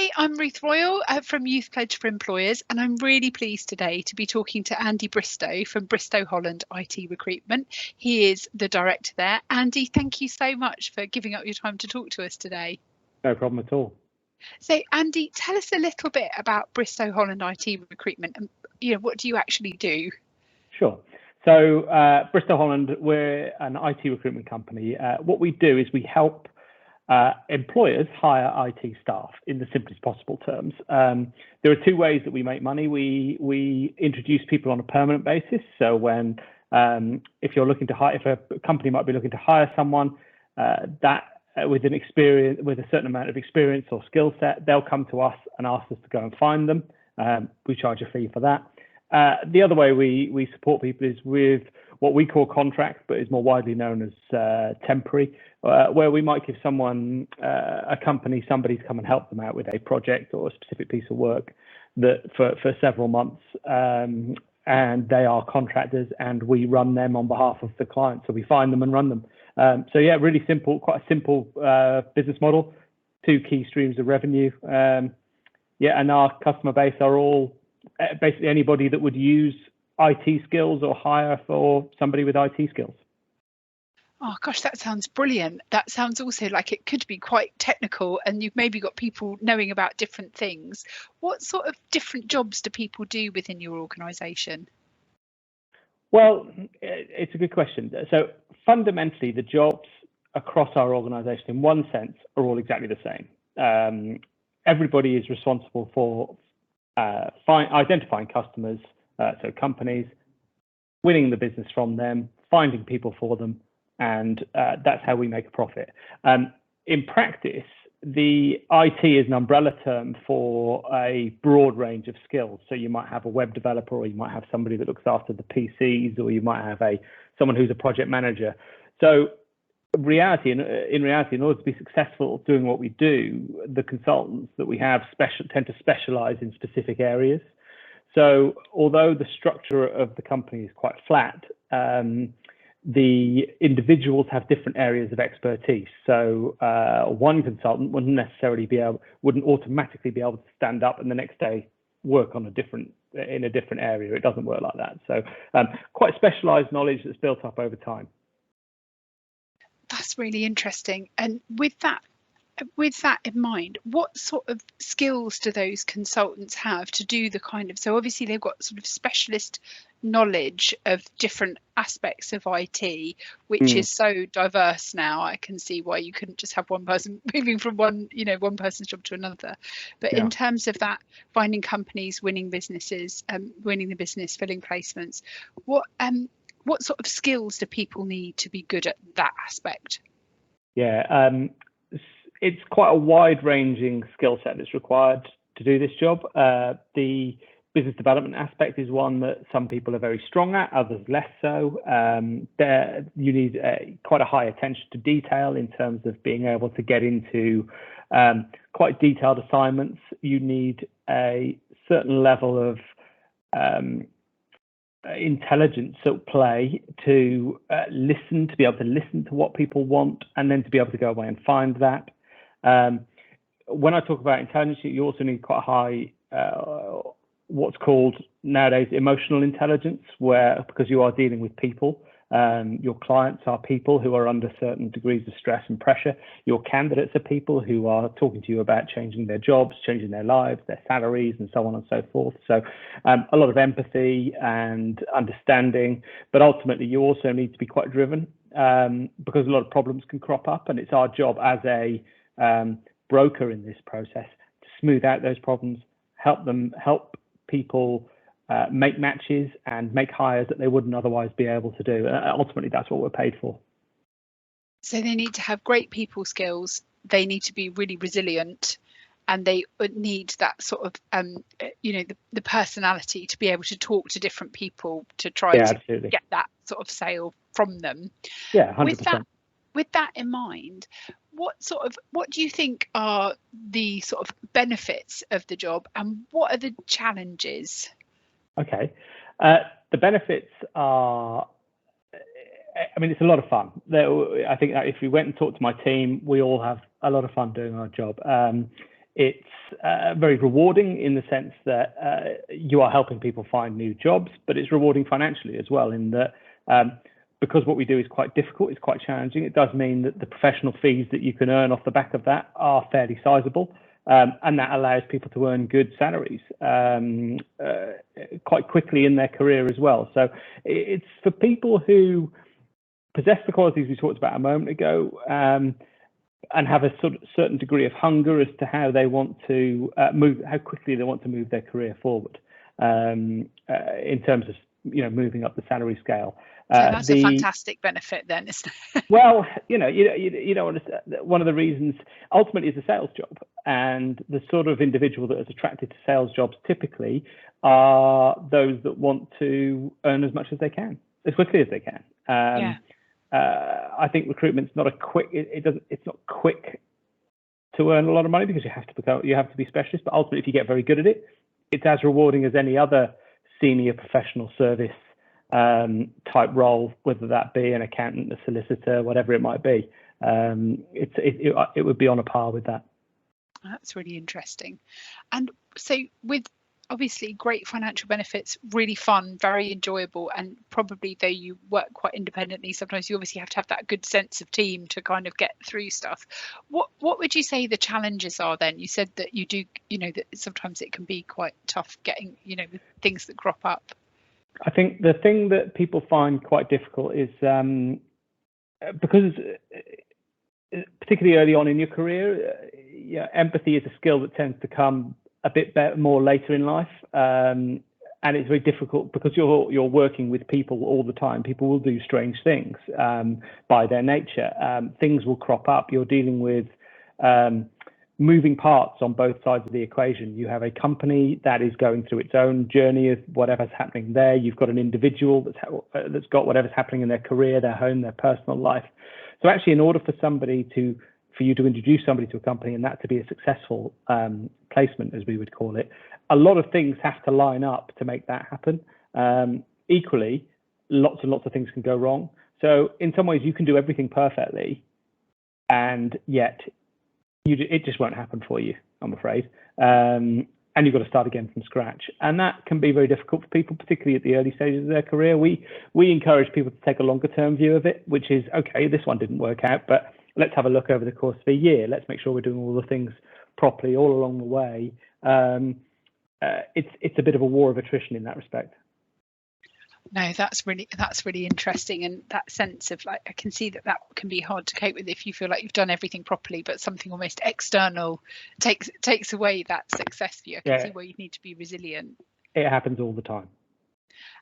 Hi, I'm Ruth Royal from Youth Pledge for Employers, and I'm really pleased today to be talking to Andy Bristow from Bristow, Holland IT Recruitment. He is the director there. Andy, thank you so much for giving up your time to talk to us today. No problem at all. So, Andy, tell us a little bit about Bristow, Holland IT Recruitment, and what do you actually do? Sure. So, Bristow, Holland, we're an IT recruitment company. What we do is we help employers hire IT staff in the simplest possible terms. There are two ways that we make money. We introduce people on a permanent basis. So when if you're looking to hire, if a company might be looking to hire someone with a certain amount of experience or skill set, they'll come to us and ask us to go and find them. We charge a fee for that. The other way we support people is with what we call contracts, but is more widely known as temporary, where we might give someone, a company, somebody to come and help them out with a project or a specific piece of work that for several months, and they are contractors, and we run them on behalf of the client. So we find them and run them. So yeah, really simple, quite a simple business model. Two key streams of revenue. Yeah, and our customer base are all basically anybody that would use IT skills or hire for somebody with IT skills. Oh gosh, that sounds brilliant. That sounds also like it could be quite technical, and you've maybe got people knowing about different things. What sort of different jobs do people do within your organisation? Well, it's a good question. So fundamentally, the jobs across our organisation, in one sense, are all exactly the same. Everybody is responsible for identifying customers, so companies, winning the business from them, finding people for them, and that's how we make a profit. In practice, the IT is an umbrella term for a broad range of skills. So you might have a web developer, or you might have somebody that looks after the PCs, or you might have someone who's a project manager. So in reality, in order to be successful doing what we do, the consultants that we have tend to specialize in specific areas. So although the structure of the company is quite flat, the individuals have different areas of expertise. So one consultant wouldn't automatically be able to stand up and the next day work in a different area. It doesn't work like that. So quite specialized knowledge that's built up over time. That's really interesting. And with that in mind, what sort of skills do those consultants have to do the so obviously they've got sort of specialist knowledge of different aspects of IT, which is so diverse now. I can see why you couldn't just have one person moving from one person's job to another. But in terms of that, finding companies, winning businesses, winning the business, filling placements, what sort of skills do people need to be good at that aspect? Yeah, it's quite a wide-ranging skill set that's required to do this job. The business development aspect is one that some people are very strong at, others less so. You need quite a high attention to detail in terms of being able to get into quite detailed assignments. You need a certain level of intelligence at play to be able to listen to what people want, and then to be able to go away and find that. When I talk about intelligence, you also need quite high what's called nowadays emotional intelligence, because you are dealing with people. Your clients are people who are under certain degrees of stress and pressure. Your candidates are people who are talking to you about changing their jobs, changing their lives, their salaries, and so on and so forth. So a lot of empathy and understanding, but ultimately you also need to be quite driven, because a lot of problems can crop up, and it's our job as a broker in this process to smooth out those problems, help people make matches and make hires that they wouldn't otherwise be able to do. Ultimately, that's what we're paid for. So they need to have great people skills. They need to be really resilient, and they need that sort of, the personality to be able to talk to different people to try to get that sort of sale from them. Yeah, 100%. With that in mind, what do you think are the sort of benefits of the job, and what are the challenges? Okay, the benefits are, it's a lot of fun. I think that if we went and talked to my team, we all have a lot of fun doing our job. It's very rewarding in the sense that you are helping people find new jobs, but it's rewarding financially as well, in that because what we do is quite difficult, it's quite challenging. It does mean that the professional fees that you can earn off the back of that are fairly sizable, and that allows people to earn good salaries quite quickly in their career as well. So it's for people who possess the qualities we talked about a moment ago, and have a sort of certain degree of hunger as to how they want to how quickly they want to move their career forward, in terms of moving up the salary scale. So that's a fantastic benefit then, isn't it? Well, you don't understand. One of the reasons ultimately is a sales job, and the sort of individual that is attracted to sales jobs typically are those that want to earn as much as they can, as quickly as they can. Yeah. I think recruitment's not a quick. It's not quick to earn a lot of money, because you have to be specialist. But ultimately, if you get very good at it, it's as rewarding as any other senior professional service type role, whether that be an accountant, a solicitor, whatever it might be. It would be on a par with that. That's really interesting. And so, with obviously great financial benefits, really fun, very enjoyable, and probably though you work quite independently, sometimes you obviously have to have that good sense of team to kind of get through stuff. What would you say the challenges are then? You said that you do, that sometimes it can be quite tough getting, the things that crop up. I think the thing that people find quite difficult is because particularly early on in your career, empathy is a skill that tends to come a bit more later in life, and it's very difficult because you're working with people all the time. People will do strange things by their nature. Things will crop up. You're dealing with moving parts on both sides of the equation. You have a company that is going through its own journey of whatever's happening there. You've got an individual that's got whatever's happening in their career, their home, their personal life. So actually, in order for you to introduce somebody to a company and that to be a successful placement, as we would call it, a lot of things have to line up to make that happen. Equally, lots and lots of things can go wrong. So in some ways, you can do everything perfectly, and yet it just won't happen for you, I'm afraid. And you've got to start again from scratch. And that can be very difficult for people, particularly at the early stages of their career. We encourage people to take a longer term view of it, which is, okay, this one didn't work out, but let's have a look over the course of a year. Let's make sure we're doing all the things properly all along the way. It's a bit of a war of attrition in that respect. No, that's really interesting, and that sense of, like, I can see that can be hard to cope with if you feel like you've done everything properly, but something almost external takes away that success for you. I can see where you need to be resilient. It happens all the time.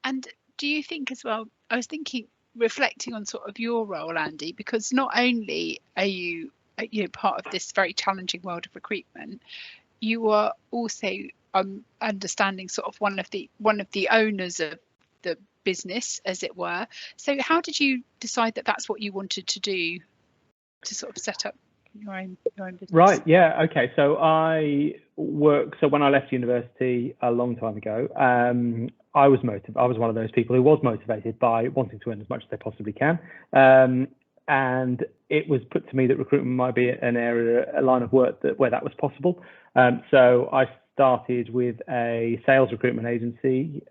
And do you think as well, I was thinking, reflecting on sort of your role, Andy, because not only are you part of this very challenging world of recruitment, you are also understanding sort of one of the owners of the business, as it were. So how did you decide that that's what you wanted to do, to sort of set up your own business? Right. Yeah. Okay. So when I left university a long time ago, I was one of those people who was motivated by wanting to earn as much as they possibly can. And it was put to me that recruitment might be a line of work where that was possible. So I started with a sales recruitment agency,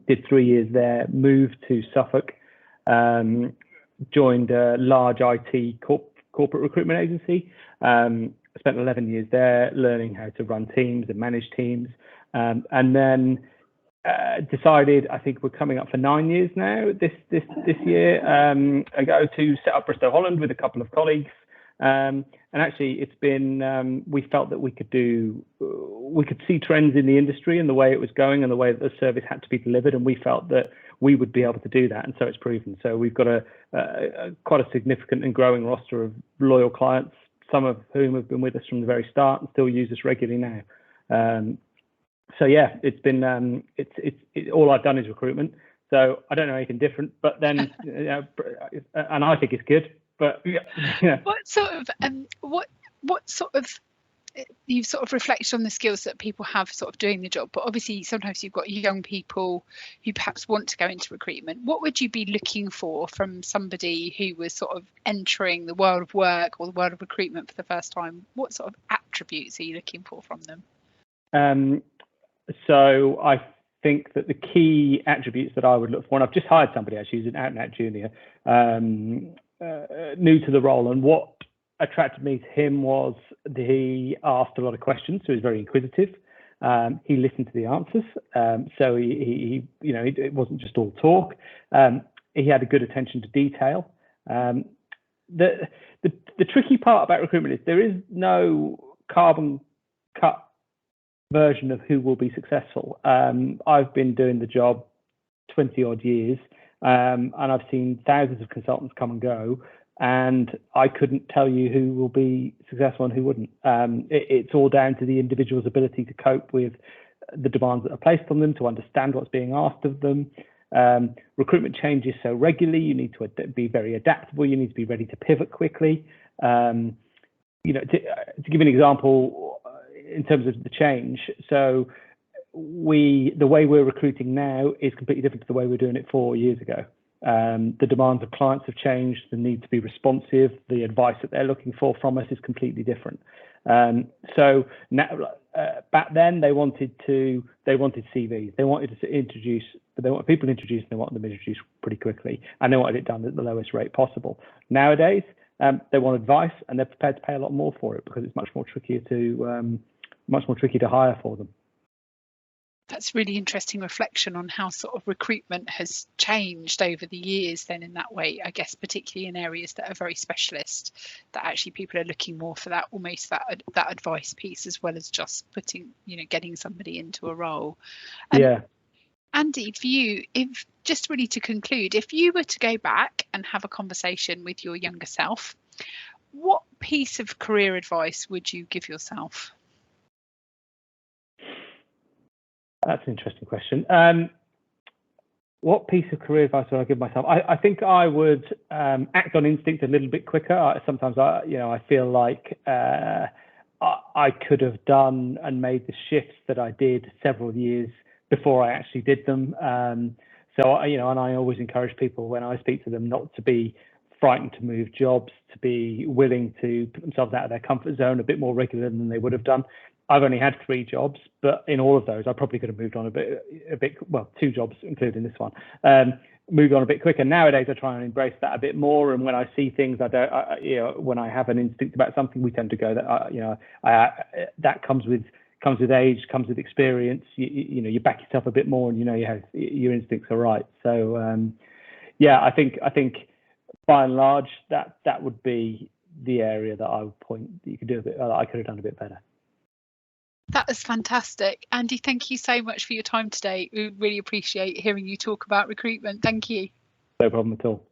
did 3 years there, moved to Suffolk, joined a large IT corporate recruitment agency, spent 11 years there learning how to run teams and manage teams, and then decided, I think we're coming up for 9 years now this year, ago, to set up Bristow, Holland with a couple of colleagues. And actually, it's been, we felt that we could see trends in the industry and the way it was going and the way that the service had to be delivered, and we felt that we would be able to do that, and so it's proven. So we've got quite a significant and growing roster of loyal clients, some of whom have been with us from the very start and still use us regularly now. So yeah, it's been all I've done is recruitment. So I don't know anything different, but then and I think it's good. But what sort of you've sort of reflected on the skills that people have sort of doing the job, but obviously sometimes you've got young people who perhaps want to go into recruitment. What would you be looking for from somebody who was sort of entering the world of work or the world of recruitment for the first time? What sort of attributes are you looking for from them? So I think that the key attributes that I would look for, and I've just hired somebody actually who's an out-and-out junior, new to the role, and what attracted me to him was he asked a lot of questions, so he was very inquisitive. He listened to the answers, so he it wasn't just all talk. He had a good attention to detail. The tricky part about recruitment is there is no carbon cut version of who will be successful. I've been doing the job 20 odd years, and I've seen thousands of consultants come and go, and I couldn't tell you who will be successful and who wouldn't. It's all down to the individual's ability to cope with the demands that are placed on them, to understand what's being asked of them. Recruitment changes so regularly. You need to be very adaptable. You need to be ready to pivot quickly. To give an example in terms of the change, so the way we're recruiting now is completely different to the way we were doing it 4 years ago. The demands of clients have changed. The need to be responsive, the advice that they're looking for from us is completely different. So now, back then they wanted CVs. They wanted to introduce, but they want people introduced, and they want them introduced pretty quickly, and they wanted it done at the lowest rate possible. Nowadays, they want advice, and they're prepared to pay a lot more for it because it's much more tricky to hire for them. That's really interesting reflection on how sort of recruitment has changed over the years then in that way, I guess, particularly in areas that are very specialist, that actually people are looking more for that, almost that advice piece, as well as just getting somebody into a role. Yeah. Andy, for you, if just really to conclude, if you were to go back and have a conversation with your younger self, what piece of career advice would you give yourself? That's an interesting question. What piece of career advice would I give myself? I think I would act on instinct a little bit quicker. Sometimes I feel like I could have done and made the shifts that I did several years before I actually did them. So and I always encourage people when I speak to them not to be frightened to move jobs, to be willing to put themselves out of their comfort zone a bit more regular than they would have done. I've only had 3 jobs, but in all of those, I probably could have moved on a bit. Well, 2 jobs, including this one. Moved on a bit quicker. Nowadays, I try and embrace that a bit more. And when I see things, when I have an instinct about something, we tend to go that that comes with age, comes with experience. You back yourself a bit more, and your instincts are right. So I think by and large that would be the area that I would point that you could do a bit. I could have done a bit better. That is fantastic. Andy, thank you so much for your time today. We really appreciate hearing you talk about recruitment. Thank you. No problem at all.